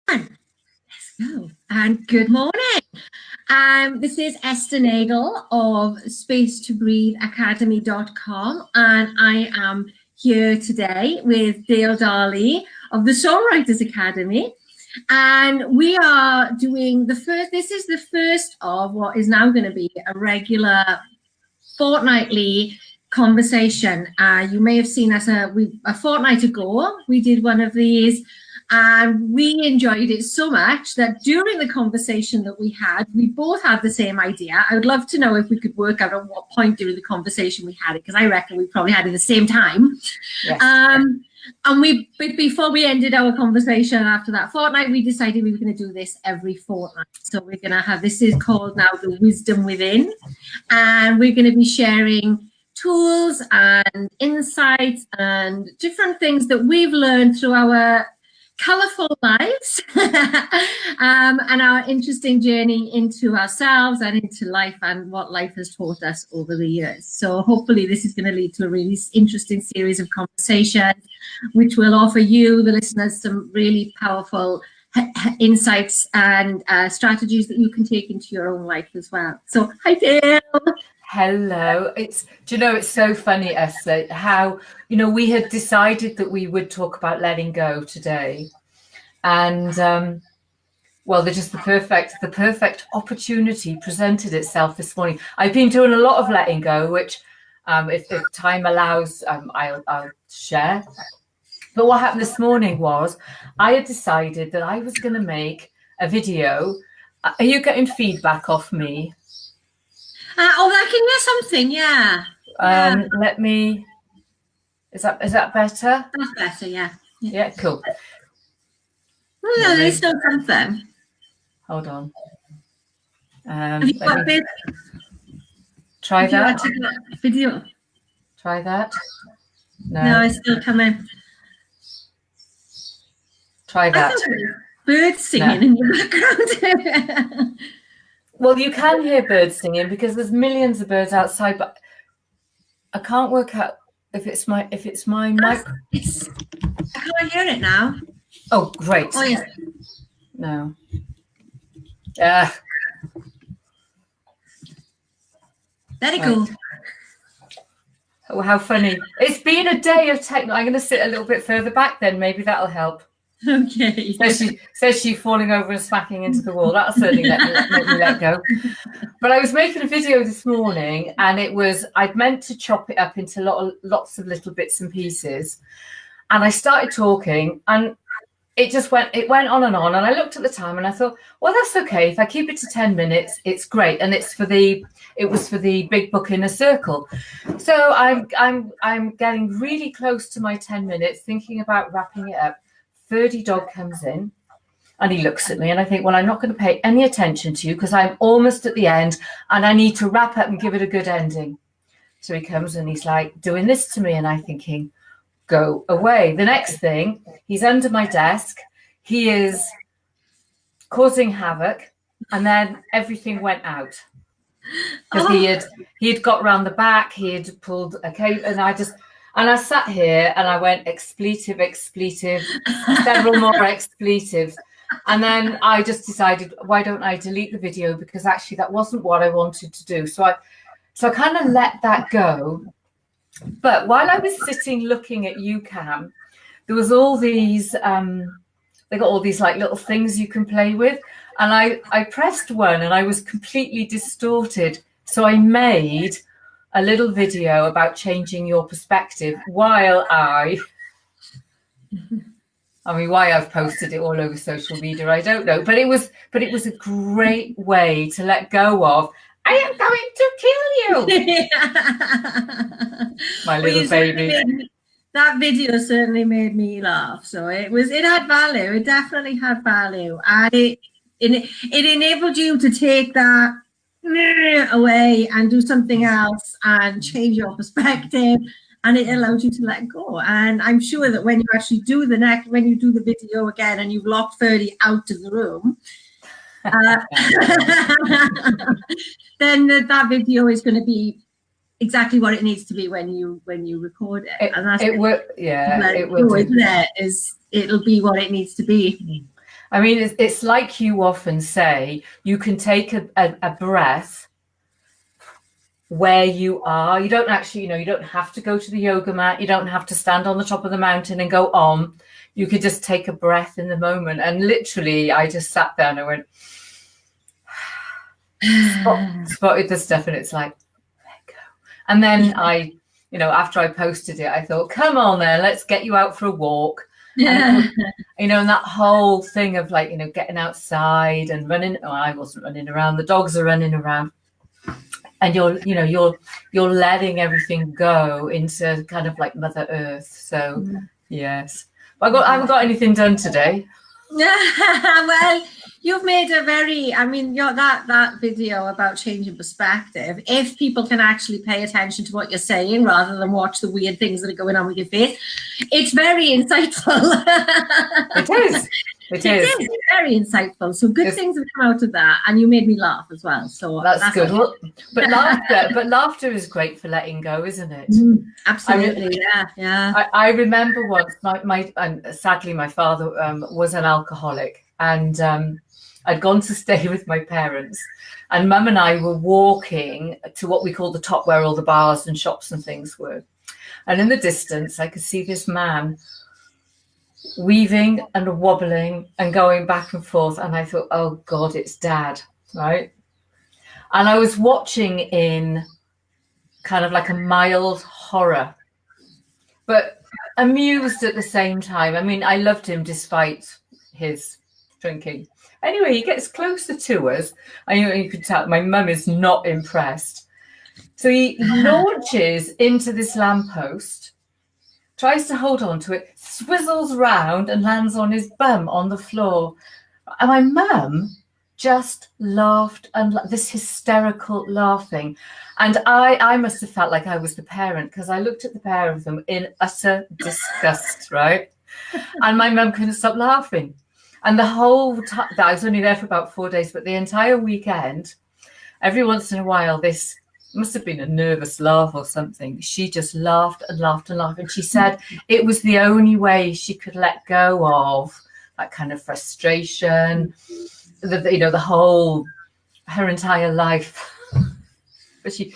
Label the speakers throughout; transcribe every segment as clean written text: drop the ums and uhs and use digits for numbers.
Speaker 1: Let's go. And good morning. This is Esther Nagle of space2breatheacademy.com, and I am here today with Dale Darley of the Songwriters Academy. And we are doing this is the first of what is now going to be a regular fortnightly conversation. You may have seen us a fortnight ago. We did one of these, and we enjoyed it so much that during the conversation that we both had the same idea. I would love to know if we could work out at what point during the conversation we had it, because I reckon we probably had it at the same time. Yes. And before we ended our conversation after that fortnight, we decided we were going to do this every fortnight. So we're going to have, this is called now the Wisdom Within, and we're going to be sharing tools and insights and different things that we've learned through our colourful lives and our interesting journey into ourselves and into life and what life has taught us over the years. So hopefully this is going to lead to a really interesting series of conversations which will offer you, the listeners, some really powerful insights and strategies that you can take into your own life as well. So hi Dale.
Speaker 2: Hello. It's so funny, Esther, how, we had decided that we would talk about letting go today. And, the perfect opportunity presented itself this morning. I've been doing a lot of letting go, which, if time allows, I'll share. But what happened this morning was I had decided that I was going to make a video. Are you getting feedback off me?
Speaker 1: I can hear something, yeah.
Speaker 2: Let me. Is that better?
Speaker 1: That's better, yeah.
Speaker 2: Yeah, cool.
Speaker 1: Oh, no, there's still something.
Speaker 2: Hold on.
Speaker 1: Try
Speaker 2: that.
Speaker 1: Video.
Speaker 2: Try that.
Speaker 1: No, it's still coming.
Speaker 2: Try that.
Speaker 1: Birds singing in the background.
Speaker 2: Well, you can hear birds singing because there's millions of birds outside, but I can't work out if it's my mic.
Speaker 1: I can't hear it now.
Speaker 2: Oh, great.
Speaker 1: Oh, yeah.
Speaker 2: No.
Speaker 1: There you go.
Speaker 2: Oh, how funny. It's been a day of tech. I'm going to sit a little bit further back then. Maybe that'll help.
Speaker 1: Okay.
Speaker 2: Says she falling over and smacking into the wall. That'll certainly let me let go. But I was making a video this morning, and I'd meant to chop it up into lots of little bits and pieces. And I started talking, and it went on, and I looked at the time, and I thought, well, that's okay. If I keep it to 10 minutes, it's great. And it was for the big book Inner Circle. So I'm getting really close to my 10 minutes, thinking about wrapping it up. Ferdy dog comes in and he looks at me, and I think, well, I'm not going to pay any attention to you because I'm almost at the end and I need to wrap up and give it a good ending. So he comes and he's like doing this to me, and I'm thinking, go away. The next thing, he's under my desk. He is causing havoc, and then everything went out because he had got round the back. He had pulled a cable, and I sat here and I went expletive, several more expletives. And then I just decided, why don't I delete the video? Because actually that wasn't what I wanted to do. So I kind of let that go. But while I was sitting looking at UCAM, there was all these, they got all these like little things you can play with. And I pressed one and I was completely distorted. So I made a little video about changing your perspective why I've posted it all over social media, I don't know, but it was a great way to let go of, I am going to kill you. My little baby.
Speaker 1: That video certainly made me laugh. So it had value. It definitely had value. And it enabled you to take that away and do something else and change your perspective, and it allows you to let go. And I'm sure that when you actually do when you do the video again and you've locked Ferdy out of the room, then that video is going to be exactly what it needs to be when you record it. And that's
Speaker 2: it will, yeah, it will,
Speaker 1: isn't it? It'll be what it needs to be.
Speaker 2: I mean, it's like you often say, you can take a breath where you are. You don't actually, you don't have to go to the yoga mat. You don't have to stand on the top of the mountain and go on. You could just take a breath in the moment. And literally, I just sat there and I went, spotted the stuff, and it's like, let go. And then after I posted it, I thought, come on then, let's get you out for a walk.
Speaker 1: Yeah.
Speaker 2: And that whole thing of like, getting outside and running. Oh, I wasn't running around. The dogs are running around. And you're letting everything go into kind of like Mother Earth. So yes, but I haven't got anything done today.
Speaker 1: Well, you've made that video about changing perspective. If people can actually pay attention to what you're saying rather than watch the weird things that are going on with your face, it's very insightful.
Speaker 2: It is. It is.
Speaker 1: It's very insightful. So good things have come out of that, and you made me laugh as well. So
Speaker 2: that's good. But laughter is great for letting go, isn't it?
Speaker 1: Absolutely. Yeah.
Speaker 2: I remember once and sadly my father was an alcoholic, and I'd gone to stay with my parents, and Mum and I were walking to what we call the top, where all the bars and shops and things were. And in the distance, I could see this man weaving and wobbling and going back and forth, and I thought, oh God, it's Dad, right? And I was watching in kind of like a mild horror, but amused at the same time. I mean, I loved him despite his drinking. Anyway, he gets closer to us, and you could tell my mum is not impressed. So he launches into this lamppost, tries to hold on to it, swizzles round and lands on his bum on the floor. And my mum just laughed, and this hysterical laughing. And I must have felt like I was the parent, because I looked at the pair of them in utter disgust, right? And my mum couldn't stop laughing. And the whole time, I was only there for about 4 days, but the entire weekend, every once in a while, this must have been a nervous laugh or something. She just laughed and laughed and laughed. And she said it was the only way she could let go of that kind of frustration, the whole, her entire life. But she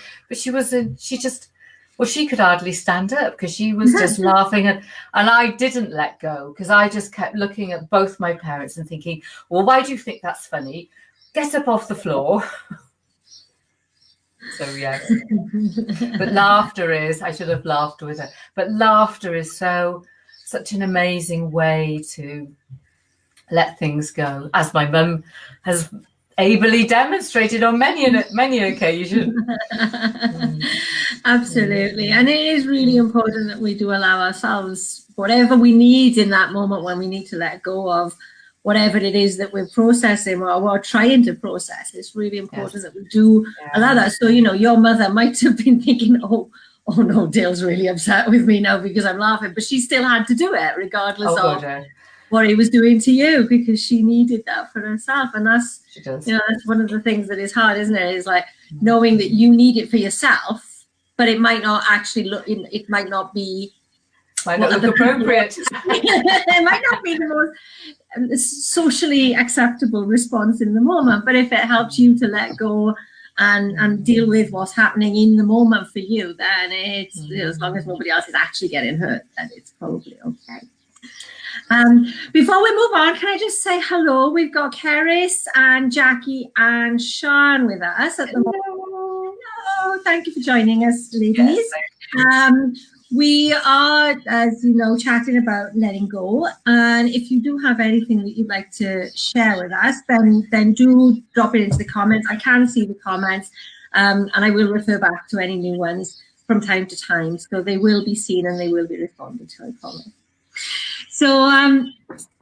Speaker 2: could hardly stand up, because she was just laughing. And I didn't let go, because I just kept looking at both my parents and thinking, well, why do you think that's funny? Get up off the floor. So yeah, but laughter is, I should have laughed with her, but laughter is such an amazing way to let things go, as my mum has ably demonstrated on many occasions.
Speaker 1: Absolutely. And it is really important that we do allow ourselves whatever we need in that moment, when we need to let go of whatever it is that we're processing or trying to process. It's really important that we do allow that. So, your mother might have been thinking, oh no, Dale's really upset with me now because I'm laughing, but she still had to do it regardless of what he was doing to you, because she needed that for herself. And that's, that's one of the things that is hard, isn't it? Is like knowing that you need it for yourself, but it might not actually might not be
Speaker 2: appropriate.
Speaker 1: It might not be the most socially acceptable response in the moment, but if it helps you to let go and deal with what's happening in the moment for you, then it's as long as nobody else is actually getting hurt, then it's probably okay. Before we move on, can I just say hello? We've got Keris and Jackie and Sean with us at the moment. Hello, thank you for joining us, ladies. We are, as you know, chatting about letting go. And if you do have anything that you'd like to share with us, then do drop it into the comments. I can see the comments, and I will refer back to any new ones from time to time. So they will be seen and they will be responded to, I promise. So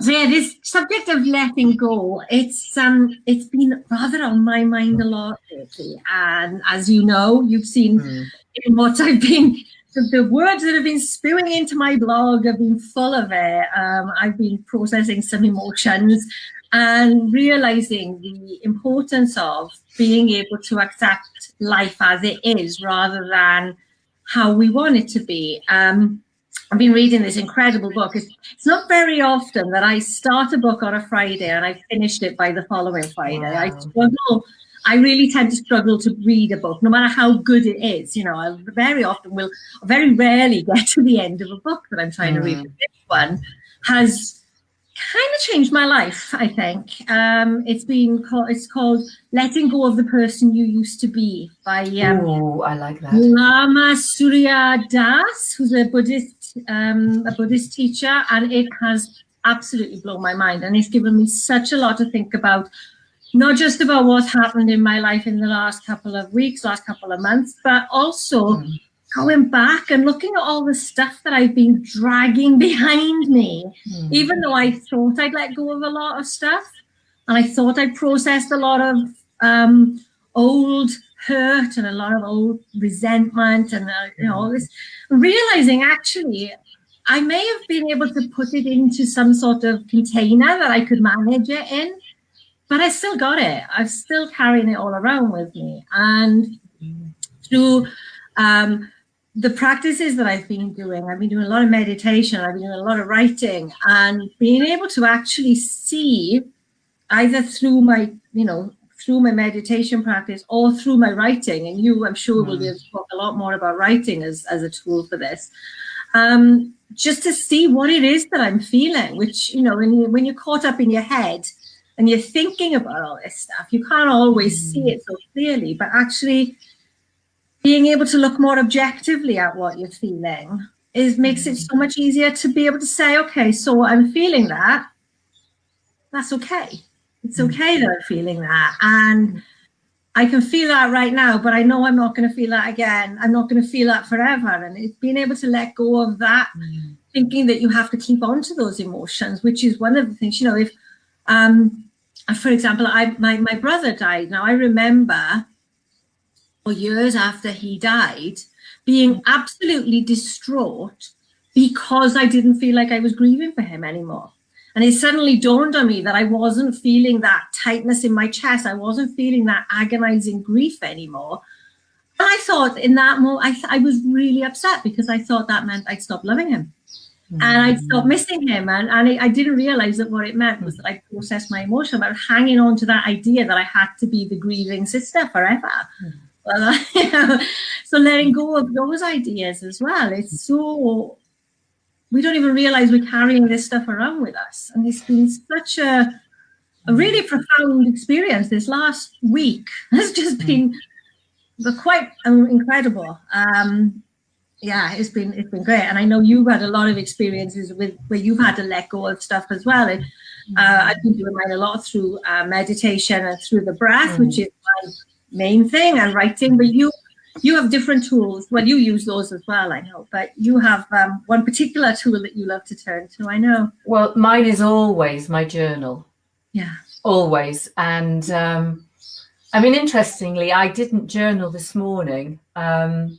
Speaker 1: yeah, this subject of letting go, it's been rather on my mind a lot lately. And as you know, you've seen in what I've been, the words that have been spewing into my blog have been full of it. I've been processing some emotions and realizing the importance of being able to accept life as it is rather than how we want it to be. I've been reading this incredible book. It's not very often that I start a book on a Friday and I finished it by the following Friday.
Speaker 2: Wow.
Speaker 1: I really tend to struggle to read a book, no matter how good it is. I very rarely get to the end of a book that I'm trying to read. This one has kind of changed my life, I think. It's called Letting Go of the Person You Used to Be by
Speaker 2: I like that.
Speaker 1: Lama Surya Das, who's a Buddhist teacher, and it has absolutely blown my mind, and it's given me such a lot to think about, not just about what's happened in my life in the last couple of weeks, last couple of months, but also going back and looking at all the stuff that I've been dragging behind me, even though I thought I'd let go of a lot of stuff, and I thought I'd processed a lot of old hurt and a lot of old resentment and all this, realizing actually I may have been able to put it into some sort of container that I could manage it in, but I still got it. I'm still carrying it all around with me. And through the practices that I've been doing a lot of meditation, I've been doing a lot of writing, and being able to actually see, either through my meditation practice or through my writing, and you, I'm sure, will be able to talk a lot more about writing as a tool for this, just to see what it is that I'm feeling, which, when you're caught up in your head and you're thinking about all this stuff, you can't always see it so clearly, but actually being able to look more objectively at what you're feeling makes it so much easier to be able to say, okay, so I'm feeling that. That's okay. It's okay that I'm feeling that. And I can feel that right now, but I know I'm not going to feel that again. I'm not going to feel that forever. And it's being able to let go of that, thinking that you have to keep on to those emotions, which is one of the things, if, for example, my brother died. Now, I remember years after he died being absolutely distraught because I didn't feel like I was grieving for him anymore. And it suddenly dawned on me that I wasn't feeling that tightness in my chest. I wasn't feeling that agonizing grief anymore. And I thought in that moment, I was really upset because I thought that meant I'd stop loving him. And I'd stop missing him. And I didn't realize that what it meant was that I processed my emotion. I was hanging on to that idea that I had to be the grieving sister forever. Well, so letting go of those ideas as well. It's so, we don't even realize we're carrying this stuff around with us. And it's been such a really profound experience. This last week has just been quite incredible. It's been great. And I know you've had a lot of experiences where you've had to let go of stuff as well. And, I've been doing mine a lot through meditation and through the breath, which is my main thing, and writing. But you have different tools. Well, you use those as well, I know. But you have one particular tool that you love to turn to, I know.
Speaker 2: Well, mine is always my journal.
Speaker 1: Yeah.
Speaker 2: Always. And interestingly, I didn't journal this morning. I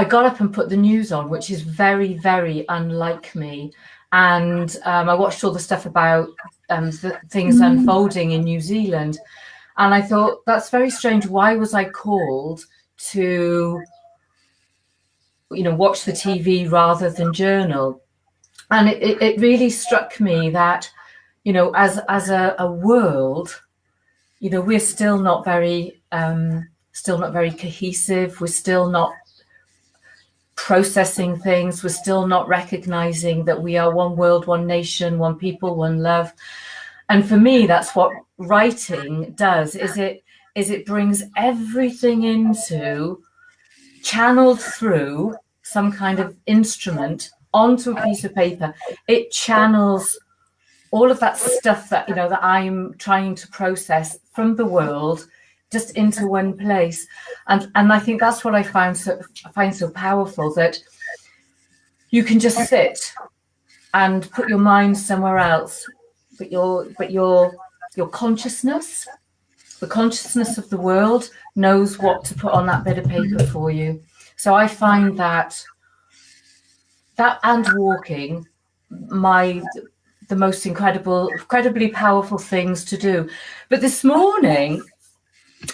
Speaker 2: got up and put the news on, which is very, very unlike me. And I watched all the stuff about things unfolding in New Zealand. And I thought, that's very strange. Why was I called to, watch the TV rather than journal? And it really struck me that, as a world, we're still not very cohesive. We're still not processing things. We're still not recognizing that we are one world, one nation, one people, one love. And for me, that's what writing does, is it brings everything into, channeled through some kind of instrument onto a piece of paper. It channels all of that stuff that, that I'm trying to process from the world just into one place. And I think that's what I find so powerful, that you can just sit and put your mind somewhere else. But your consciousness, the consciousness of the world, knows what to put on that bit of paper for you. So I find that and walking, the most incredibly powerful things to do. But this morning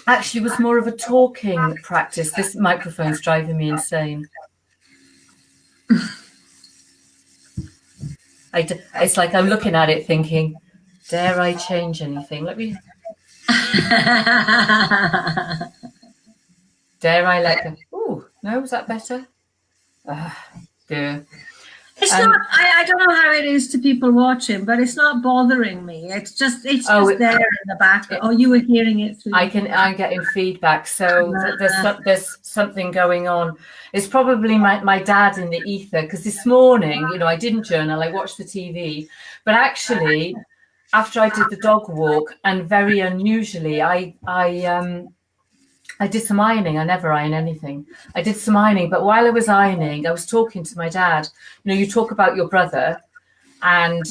Speaker 2: actually was more of a talking practice. This microphone's driving me insane. It's like I'm looking at it thinking, dare I change anything? Dare I let go? Oh, no, is that better? Dear.
Speaker 1: It's not. I don't know how it is to people watching, but it's not bothering me. It's just there in the back. Oh, you were hearing it through.
Speaker 2: I'm getting feedback, so there's something going on. It's probably my dad in the ether, because this morning, I didn't journal. I watched the TV, but actually, after I did the dog walk, and very unusually, I did some ironing. I never iron anything. I did some ironing, but while I was ironing, I was talking to my dad. You talk about your brother and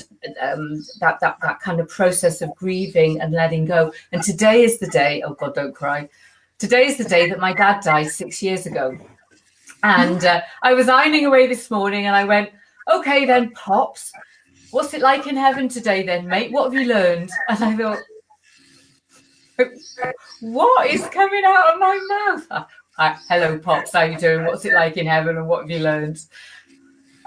Speaker 2: that kind of process of grieving and letting go. And today is the day, oh God, don't cry. Today is the day that my dad died 6 years ago. And I was ironing away this morning and I went, okay then, Pops, what's it like in heaven today then, mate? What have you learned? And I thought, what is coming out of my mouth? Hello, Pops, how you doing? What's it like in heaven and what have you learned?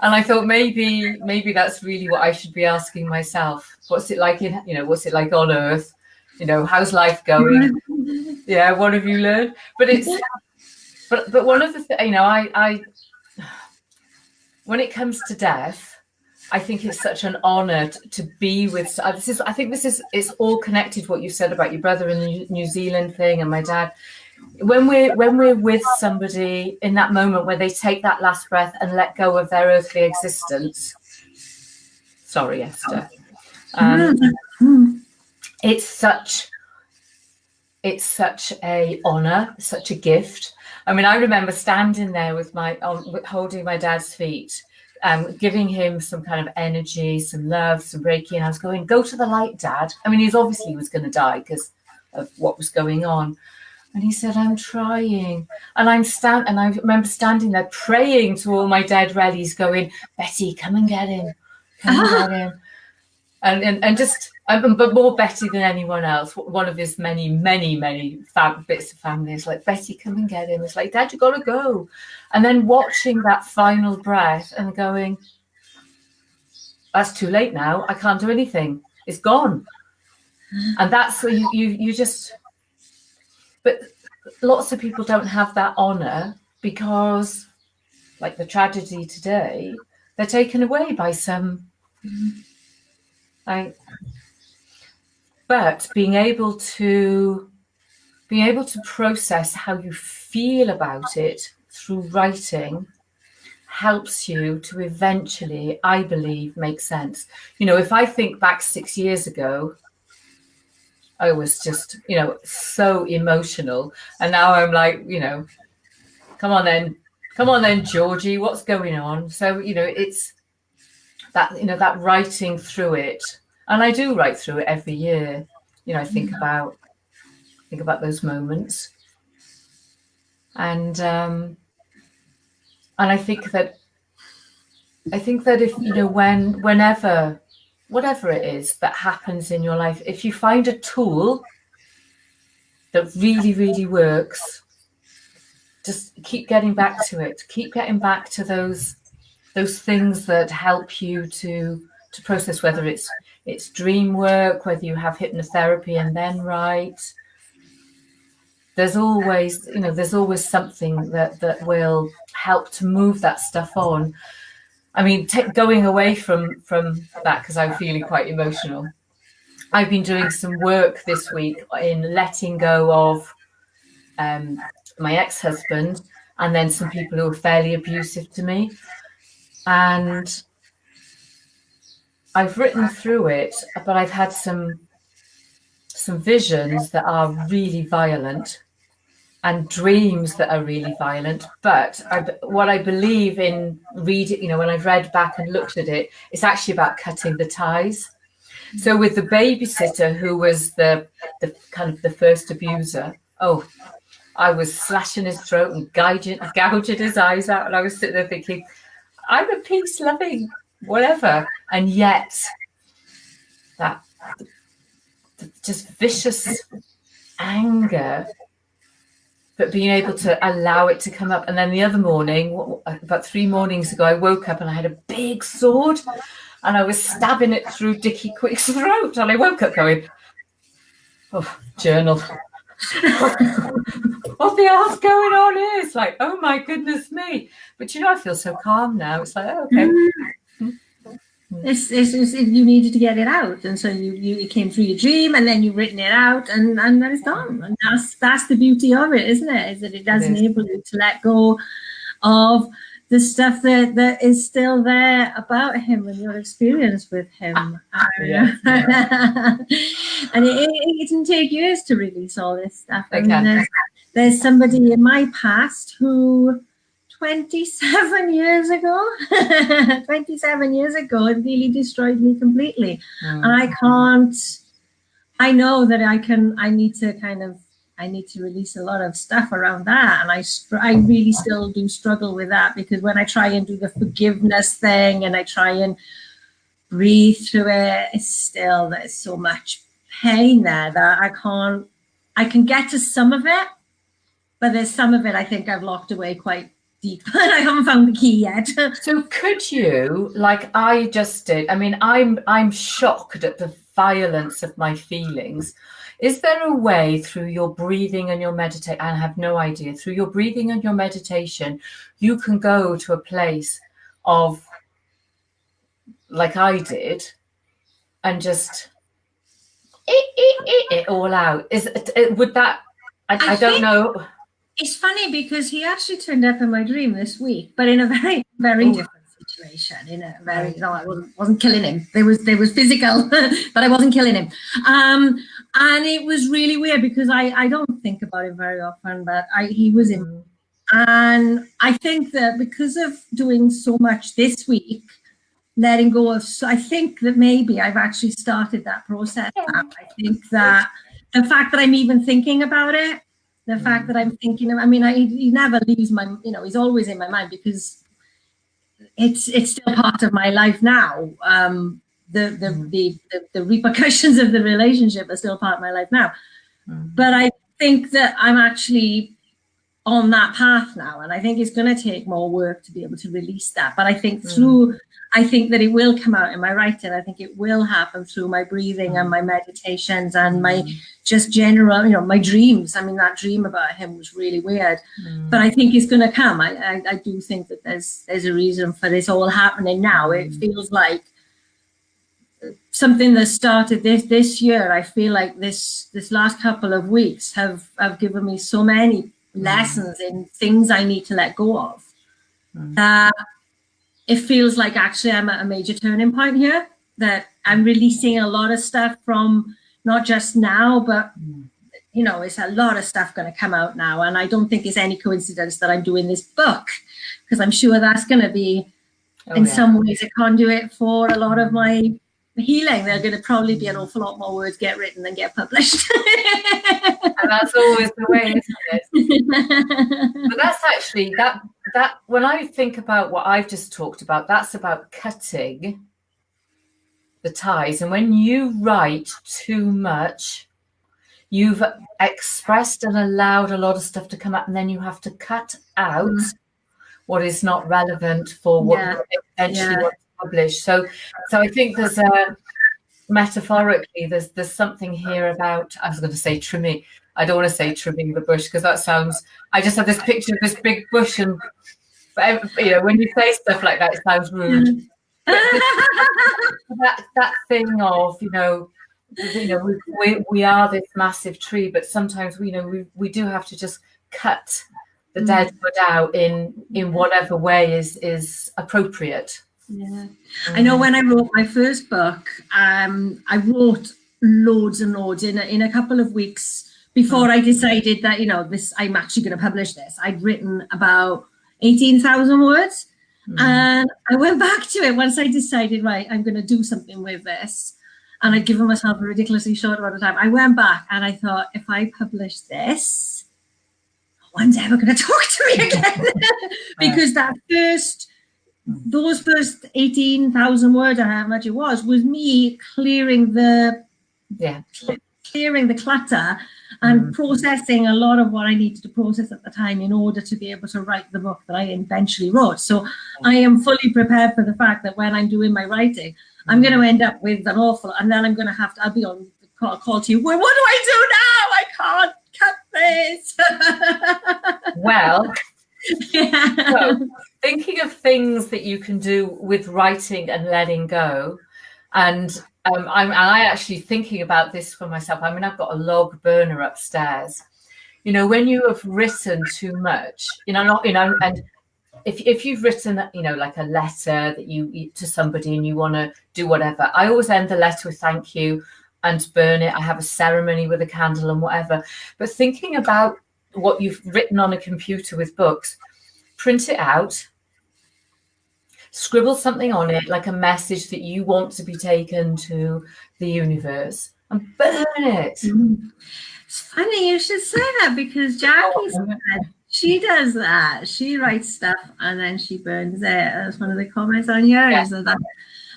Speaker 2: And I thought maybe that's really what I should be asking myself. What's it like what's it like on earth? How's life going? Yeah, what have you learned? But one of the things, I when it comes to death, I think it's such an honor to be with. It's all connected. What you said about your brother and the New Zealand thing, and my dad. When we're with somebody in that moment where they take that last breath and let go of their earthly existence. Sorry, Esther. It's such a honor, such a gift. I mean, I remember standing there with holding my dad's feet. Giving him some kind of energy, some love, some Reiki, and I was going, go to the light, Dad. I mean, he was going to die because of what was going on. And he said, I'm trying. And I remember standing there praying to all my dead rellies, going, Betty, come and get him. Come and get him. And just, but more Betty than anyone else. One of his many, many, many bits of family is like, Betty, come and get him. It's like, Dad, you got to go. And then watching that final breath and going, that's too late now. I can't do anything. It's gone. And that's where you just, but lots of people don't have that honor because, like the tragedy today, they're taken away by some, but being able to process how you feel about it through writing helps you to eventually, I believe, make sense. If I think back 6 years ago, I was just, so emotional. And now I'm like, come on then, Georgie, what's going on? So, it's that, that writing through it. And I do write through it every year. I think about those moments. And I think that if, whatever it is that happens in your life, if you find a tool that really, really works, just keep getting back to it. Keep getting back to those things that help you to process, whether it's dream work, whether you have hypnotherapy and then write. There's always something that will help to move that stuff on. I mean, going away from that, because I'm feeling quite emotional. I've been doing some work this week in letting go of my ex-husband and then some people who were fairly abusive to me. And I've written through it, but I've had some visions that are really violent and dreams that are really violent. But what I believe in reading, when I've read back and looked at it, it's actually about cutting the ties. So with the babysitter who was the kind of the first abuser, I was slashing his throat and gouging his eyes out. And I was sitting there thinking, I'm a peace-loving whatever. And yet that just vicious anger, but being able to allow it to come up. And then the other morning, about 3 mornings ago, I woke up and I had a big sword. and I was stabbing it through Dickie Quick's throat, and I woke up going, oh, journal. What the hell's going on here? It's like, oh my goodness me. But I feel so calm now. It's like, oh, okay.
Speaker 1: It's you needed to get it out, and so you came through your dream, and then you've written it out, and then it's done. And that's the beauty of it, isn't it? Is that it does enable you to let go of the stuff that is still there about him and your experience with him. And it can take years to release all this stuff. I mean, there's somebody in my past who 27 years ago, it really destroyed me completely. And I know that I need to release a lot of stuff around that. And I really still do struggle with that, because when I try and do the forgiveness thing and I try and breathe through it, there's so much pain there that I can get to some of it, but there's some of it I think I've locked away quite deep, and I haven't found the key yet.
Speaker 2: So could you, like I just did, I mean, I'm shocked at the violence of my feelings. Is there a way through your breathing and your meditation, I have no idea, through your breathing and your meditation, you can go to a place of, like I did, and just it all out? Would that, I don't know.
Speaker 1: It's funny because he actually turned up in my dream this week, but in a very, very different situation. In a very, I wasn't killing him. There was physical, but I wasn't killing him. And it was really weird because I don't think about it very often, but he was in. And I think that because of doing so much this week, letting go of, I think that maybe I've actually started that process now. I think that the fact that I'm even thinking about it, the fact that I'm thinking of, I mean, he never leaves my, he's always in my mind, because it's still part of my life now. The repercussions of the relationship are still part of my life now. But I think that I'm actually on that path now, and I think it's going to take more work to be able to release that. But I think I think that it will come out in my writing. I think it will happen through my breathing and my meditations and my just general, my dreams. I mean, that dream about him was really weird, but I think it's going to come. I do think that there's a reason for this all happening now. It feels like something that started this year. I feel like this last couple of weeks have given me so many lessons in things I need to let go of. It feels like actually I'm at a major turning point here, that I'm releasing a lot of stuff from not just now, but it's a lot of stuff going to come out now. And I don't think it's any coincidence that I'm doing this book, because I'm sure that's going to be some ways a conduit for a lot of my healing. There's going to probably be an awful lot more words get written than get published.
Speaker 2: And that's always the way, isn't it? But that's actually that when I think about what I've just talked about, that's about cutting the ties. And when you write too much, you've expressed and allowed a lot of stuff to come out, and then you have to cut out what is not relevant for what you eventually want to publish. So I think there's metaphorically there's something here about, I was going to say trimming. I don't want to say trimming the bush, because that sounds, I just have this picture of this big bush, and when you say stuff like that, it sounds rude. that thing of we are this massive tree, but sometimes we do have to just cut the dead wood out in whatever way is appropriate.
Speaker 1: I know when I wrote my first book, I wrote loads and loads in a couple of weeks before I decided that I'm actually going to publish this. I'd written about 18,000 words, and I went back to it once I decided, right, I'm going to do something with this, and I'd given myself a ridiculously short amount of time. I went back and I thought, if I publish this, no one's ever going to talk to me again. Because those first 18,000 words, or how much it was me clearing the clutter and processing a lot of what I needed to process at the time in order to be able to write the book that I eventually wrote. So I am fully prepared for the fact that when I'm doing my writing, I'm going to end up with an awful, and then I'm going to have to, I'll be on call to you. Well, what do I do now? I can't cut this.
Speaker 2: Well,
Speaker 1: Yeah.
Speaker 2: so thinking of things that you can do with writing and letting go, and I actually thinking about this for myself. I mean, I've got a log burner upstairs. When you have written too much, and if you've written, like a letter that you to somebody and you want to do whatever, I always end the letter with thank you and burn it. I have a ceremony with a candle and whatever. But thinking about what you've written on a computer with books, print it out, scribble something on it, like a message that you want to be taken to the universe, and burn it.
Speaker 1: It's funny you should say that, because Jackie said she does that. She writes stuff and then she burns it. That's one of the comments on yours. Yeah.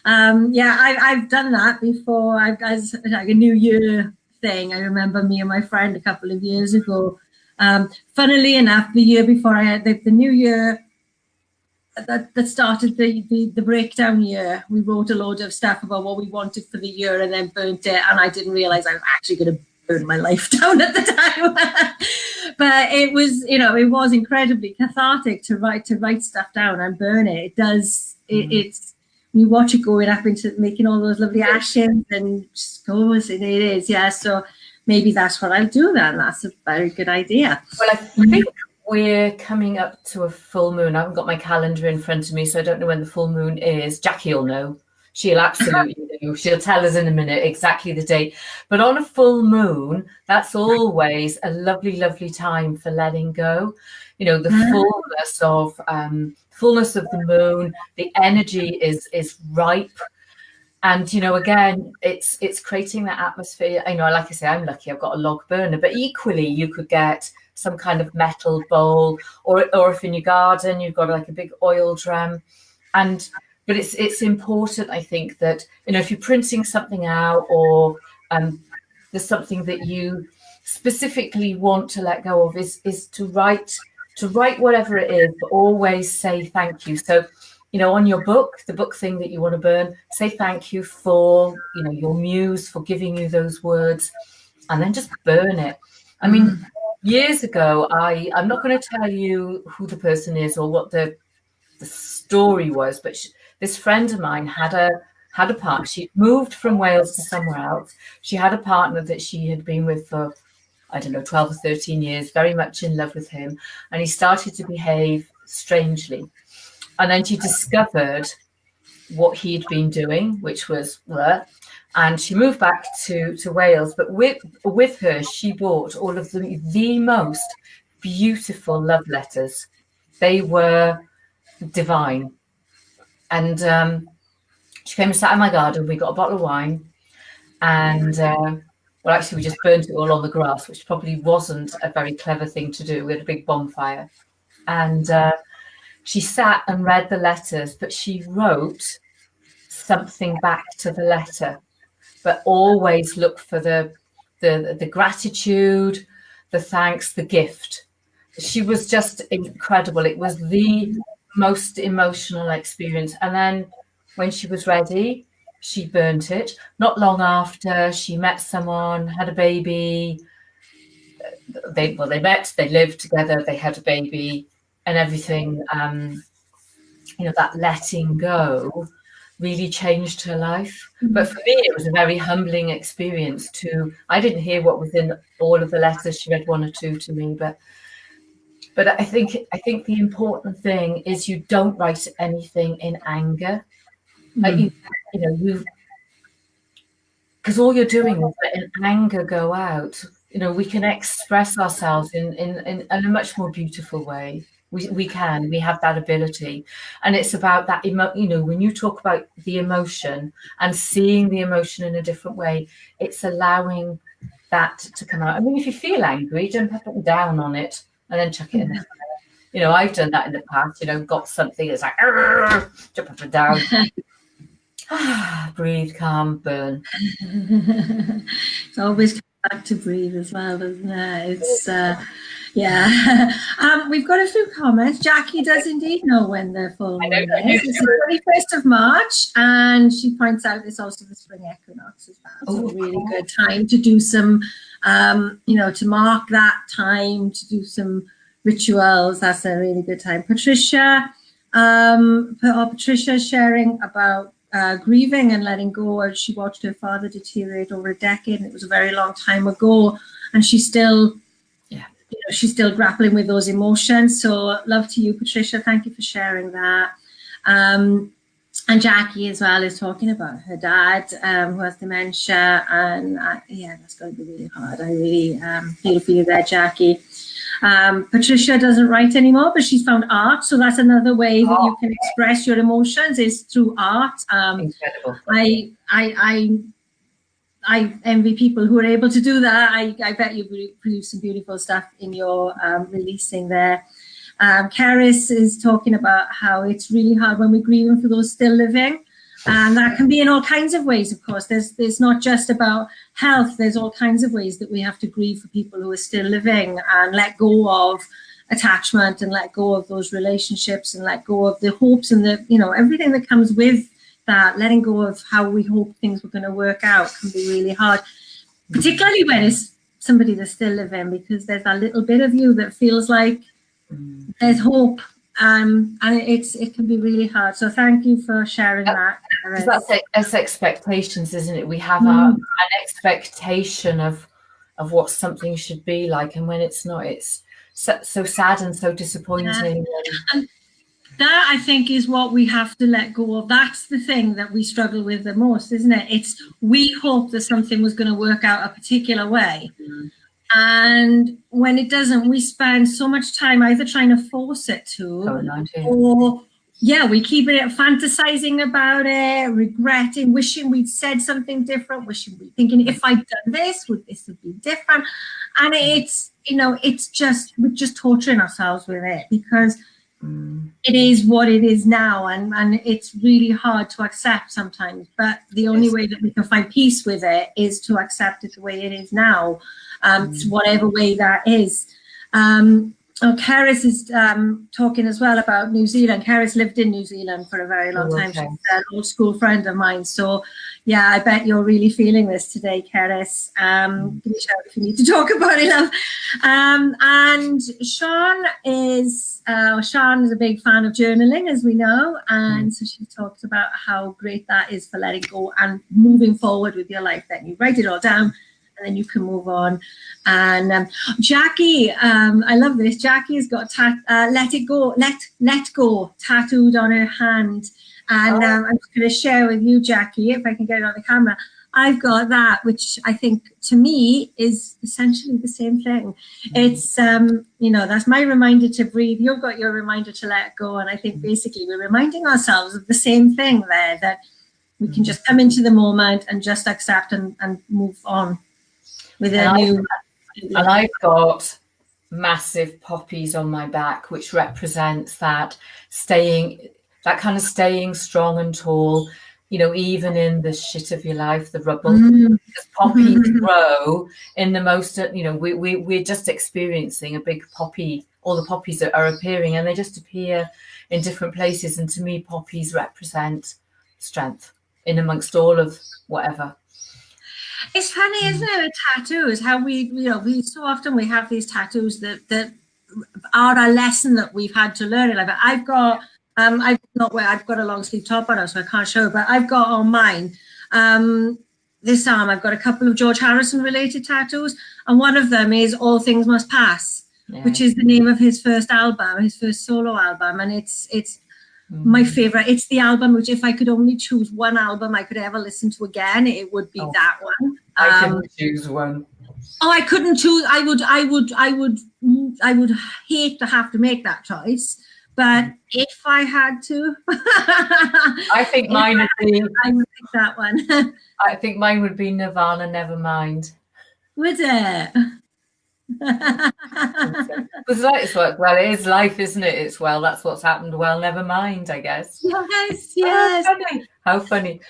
Speaker 1: I've done that before. As like a New Year thing. I remember me and my friend a couple of years ago. Funnily enough, the year before I had the New Year that started the breakdown year, we wrote a load of stuff about what we wanted for the year and then burnt it. And I didn't realize I was actually going to burn my life down at the time. But it was, it was incredibly cathartic to write stuff down and burn it. It does. It's when you watch it going up into making all those lovely ashes and just goes. It is, yeah. So maybe that's what I'll do then. That's a very good idea.
Speaker 2: Well, I think we're coming up to a full moon. I haven't got my calendar in front of me, so I don't know when the full moon is. Jackie will know. She'll absolutely know. She'll tell us in a minute exactly the date. But on a full moon, that's always a lovely, lovely time for letting go. The fullness of the moon, the energy is ripe. And, again, it's creating that atmosphere. Like I say, I'm lucky I've got a log burner, but equally you could get some kind of metal bowl, or if in your garden you've got like a big oil drum. But it's important, I think, that, if you're printing something out, or there's something that you specifically want to let go of, is to write whatever it is, but always say thank you. So, on your book, the book thing that you want to burn, say thank you for, your muse for giving you those words, and then just burn it. I mean, years ago, I'm not going to tell you who the person is or what the story was, but this friend of mine had a partner. She moved from Wales to somewhere else. She had a partner that she had been with for, 12 or 13 years, very much in love with him. And he started to behave strangely. And then she discovered what he'd been doing, which was, and she moved back to Wales. But with her, she bought all of the most beautiful love letters. They were divine. And she came and sat in my garden. We got a bottle of wine, and actually we just burnt it all on the grass, which probably wasn't a very clever thing to do. We had a big bonfire, and she sat and read the letters, but she wrote something back to the letter, but always look for the gratitude, the thanks, the gift. She was just incredible. It was the most emotional experience. And then when she was ready, she burnt it. Not long after, she met someone, had a baby. They met, they lived together, they had a baby, and everything. That letting go really changed her life. But for me, it was a very humbling experience too. I didn't hear what was in all of the letters. She read one or two to me, but I think the important thing is you don't write anything in anger. Because all you're doing is letting anger go out. We can express ourselves in a much more beautiful way. We have that ability, and it's about that when you talk about the emotion and seeing the emotion in a different way, it's allowing that to come out. I mean, if you feel angry, jump up and down on it and then chuck it in there. I've done that in the past. Got something that's like jump up and down. Breathe, calm, burn.
Speaker 1: It's always back to breathe as well, doesn't it? It's yeah. We've got a few comments. Jackie does indeed know when the full moon is. It's the 21st of March, and she points out it's also the spring equinox as well. So a really good time to do some, to mark that time, to do some rituals. That's a really good time. Patricia, Patricia sharing about grieving and letting go, as she watched her father deteriorate over a decade, and it was a very long time ago, and she's still she's still grappling with those emotions. So love to you, Patricia. Thank you for sharing that. And Jackie as well is talking about her dad who has dementia, and that's going to be really hard. I really feel for you there, Jackie. Patricia doesn't write anymore, but she's found art, so that's another way that you can express your emotions, is through art.
Speaker 2: Incredible.
Speaker 1: I envy people who are able to do that. I bet you produce some beautiful stuff in your releasing there. Karis is talking about how it's really hard when we're grieving for those still living. And that can be in all kinds of ways, of course. There's not just about health. There's all kinds of ways that we have to grieve for people who are still living, and let go of attachment, and let go of those relationships, and let go of the hopes and the, everything that comes with that. Letting go of how we hope things were going to work out can be really hard, particularly when it's somebody that's still living, because there's that little bit of you that feels like there's hope. And it can be really hard. So thank you for sharing that.
Speaker 2: That's expectations, isn't it? We have an expectation of what something should be like, and when it's not, it's so sad and so disappointing.
Speaker 1: And that, I think, is what we have to let go of. That's the thing that we struggle with the most, isn't it? It's we hope that something was going to work out a particular way. And when it doesn't, we spend so much time either trying to force it to, or we keep it fantasizing about it, regretting, wishing we'd said something different, thinking if I'd done this, this would be different. And it's, it's just, we're just torturing ourselves with it, because it is what it is now, and it's really hard to accept sometimes. But the only way that we can find peace with it is to accept it the way it is now. Whatever way that is. Karis is talking as well about New Zealand. Karis lived in New Zealand for a very long time. She's an old school friend of mine. So, I bet you're really feeling this today, Karis. Give me a shout if you need to talk about it, love. And Sean is a big fan of journaling, as we know. And so she talks about how great that is for letting go and moving forward with your life. Then you write it all down, and then you can move on. And Jackie, I love this. Jackie has got let go tattooed on her hand. And I'm just going to share with you, Jackie, if I can get it on the camera. I've got that, which I think to me is essentially the same thing. It's, that's my reminder to breathe. You've got your reminder to let go. And I think basically we're reminding ourselves of the same thing there, that we can just come into the moment and just accept and move on. And
Speaker 2: I've got massive poppies on my back, which represents that kind of staying strong and tall, even in the shit of your life, the rubble. Because poppies grow in the most, we're just experiencing a big poppy. All the poppies are appearing, and they just appear in different places. And to me, poppies represent strength in amongst all of whatever.
Speaker 1: It's funny, isn't it, with tattoos, how we so often we have these tattoos that are a lesson that we've had to learn in life. I've got a long sleeve top on, so I can't show it, but I've got on mine this arm, I've got a couple of George Harrison related tattoos, and one of them is All Things Must Pass, which is the name of his first album, his first solo album, and it's my favorite. It's the album which, if I could only choose one album I could ever listen to again, it would be that one.
Speaker 2: I couldn't choose one.
Speaker 1: Oh, I couldn't choose. I would hate to have to make that choice, but if I had to,
Speaker 2: I think mine would be.
Speaker 1: I would pick that one.
Speaker 2: I think mine would be Nirvana, Nevermind.
Speaker 1: Would it?
Speaker 2: Because well, it is life, isn't it? It's that's what's happened. Well, never mind, I guess.
Speaker 1: Yes.
Speaker 2: How funny.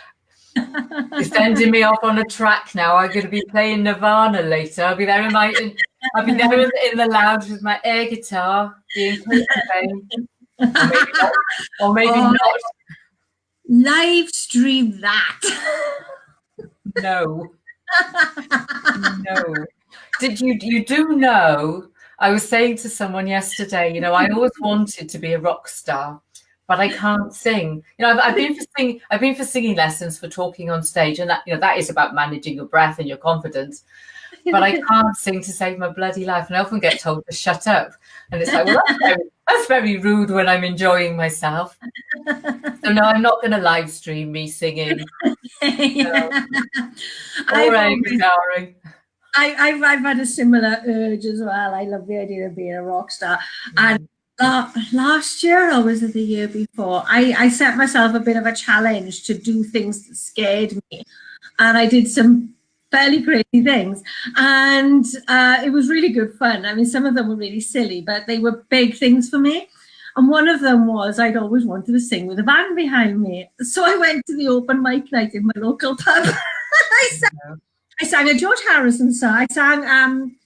Speaker 2: You're sending me off on a track now. I'm going to be playing Nirvana later. I'll be there in the lounge with my air guitar, being Kurt Cobain. Or maybe not.
Speaker 1: Live stream that.
Speaker 2: No. Did you do know? I was saying to someone yesterday, I always wanted to be a rock star, but I can't sing. I've been for singing lessons, for talking on stage, and that is about managing your breath and your confidence. But I can't sing to save my bloody life, and I often get told to shut up. And it's like, well, that's very rude when I'm enjoying myself. So no, I'm not going to live stream me singing.
Speaker 1: Yeah. I've had a similar urge as well. I love the idea of being a rock star. And last year, or was it the year before, I set myself a bit of a challenge to do things that scared me. And I did some fairly crazy things. And it was really good fun. I mean, some of them were really silly, but they were big things for me. And one of them was I'd always wanted to sing with a band behind me. So I went to the open mic night in my local pub. I sang a George Harrison song. I sang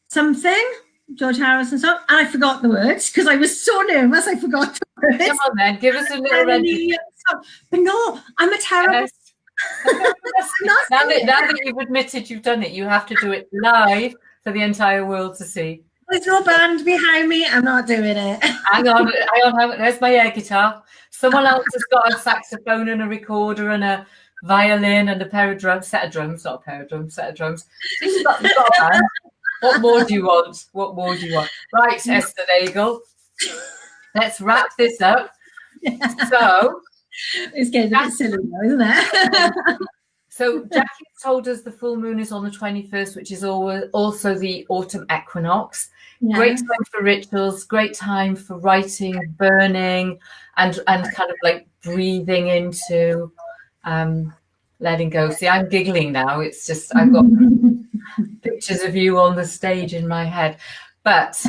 Speaker 1: something, George Harrison song, and I forgot the words because I was so nervous I forgot the words.
Speaker 2: Come on then, give us a little red.
Speaker 1: But no, I'm a terrible.
Speaker 2: Yes. Now that you've admitted you've done it, you have to do it live for the entire world to see.
Speaker 1: There's no band behind me. I'm not doing it.
Speaker 2: Hang on. There's my air guitar. Someone else has got a saxophone and a recorder and a violin and a pair of drums, set of drums. You've got a band. What more do you want? Right, Esther, there you go. Let's wrap this up. So
Speaker 1: it's getting a bit silly now, isn't it?
Speaker 2: So Jackie told us the full moon is on the 21st, which is also the autumn equinox. Yeah. Great time for rituals, great time for writing, burning, and kind of like breathing into letting go. See, I'm giggling now. It's just I've got pictures of you on the stage in my head. But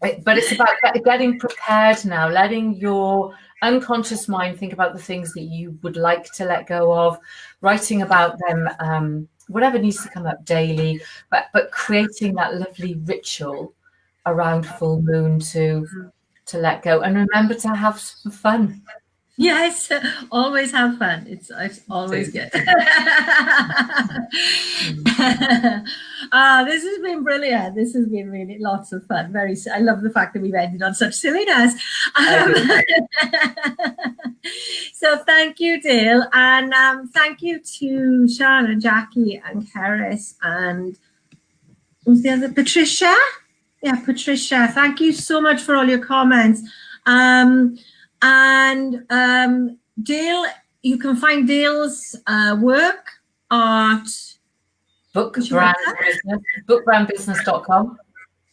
Speaker 2: it's about getting prepared now, letting your unconscious mind think about the things that you would like to let go of, writing about them, whatever needs to come up daily, but creating that lovely ritual around full moon to let go. And remember to have some fun.
Speaker 1: Yes, always have fun. It's always good. This has been brilliant. This has been really lots of fun. I love the fact that we've ended on such silliness. So thank you, Dale, and thank you to Sean and Jackie and Keris and who's the other? Patricia. Yeah, Patricia. Thank you so much for all your comments. And Dale, you can find Dale's work at
Speaker 2: bookbrandbusiness.com.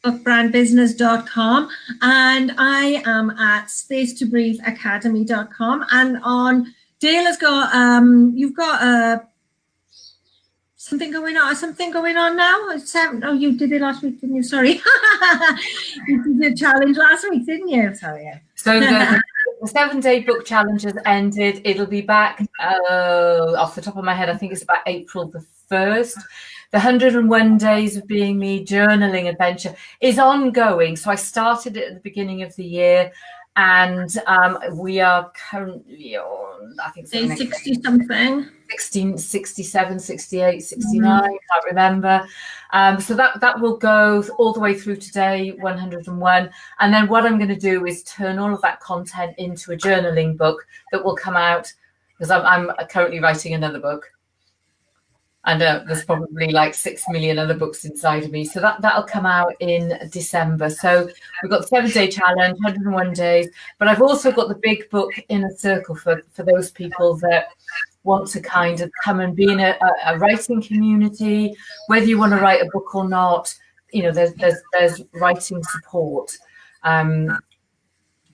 Speaker 1: bookbrandbusiness.com, and I am at spacetobreatheacademy.com. And on Dale has got you've got something going on now. Oh, you did it last week, didn't you? Sorry. You did a challenge last week, didn't you? Sorry.
Speaker 2: So the 7-day book challenge has ended. It'll be back off the top of my head, I think it's about April the 1st. The 101 days of being me journaling adventure is ongoing. So I started it at the beginning of the year, and we are currently on, I think,
Speaker 1: 60 something.
Speaker 2: 16, 67, 68, 69, can't remember. So that will go all the way through today, 101. And then what I'm going to do is turn all of that content into a journaling book that will come out, because I'm currently writing another book. And there's probably like 6 million other books inside of me. So that'll come out in December. So we've got the 7-day challenge, 101 days. But I've also got the big book Inner Circle for those people that want to kind of come and be in a writing community, whether you want to write a book or not. There's writing support.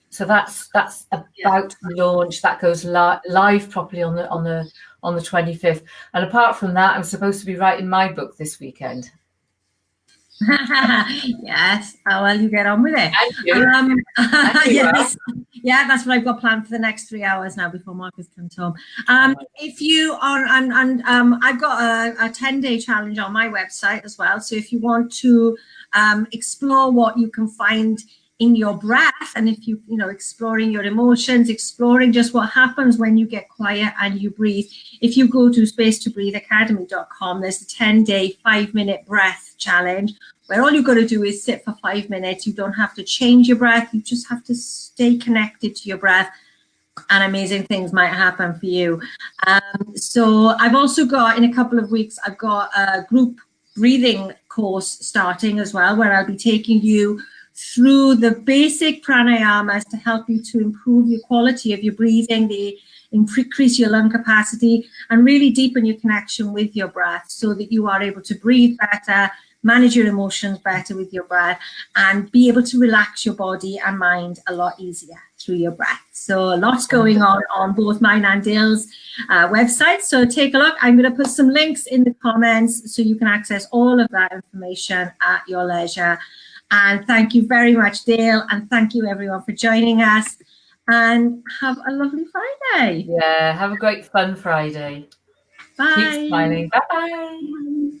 Speaker 2: So that's about to launch. That goes live properly on the 25th. And apart from that, I'm supposed to be writing my book this weekend.
Speaker 1: Yes. Oh, well, you get on with it.
Speaker 2: Thank you.
Speaker 1: Yes. Yeah, that's what I've got planned for the next 3 hours now before Marcus comes home. If you are, and I've got a 10-day challenge on my website as well. So if you want to explore what you can find in your breath, and if you exploring your emotions, exploring just what happens when you get quiet and you breathe, if you go to spacetobreatheacademy.com, there's a 10-day 5-minute breath challenge where all you've got to do is sit for 5 minutes. You don't have to change your breath, you just have to stay connected to your breath, and amazing things might happen for you. So I've also got, in a couple of weeks, I've got a group breathing course starting as well, where I'll be taking you through the basic pranayamas to help you to improve your quality of your breathing, increase your lung capacity, and really deepen your connection with your breath so that you are able to breathe better, manage your emotions better with your breath, and be able to relax your body and mind a lot easier through your breath. So lots going on both mine and Dale's websites. So take a look. I'm going to put some links in the comments so you can access all of that information at your leisure. And thank you very much, Dale. And thank you, everyone, for joining us. And have a lovely Friday.
Speaker 2: Yeah, have a great fun Friday.
Speaker 1: Bye.
Speaker 2: Keep smiling. Bye-bye.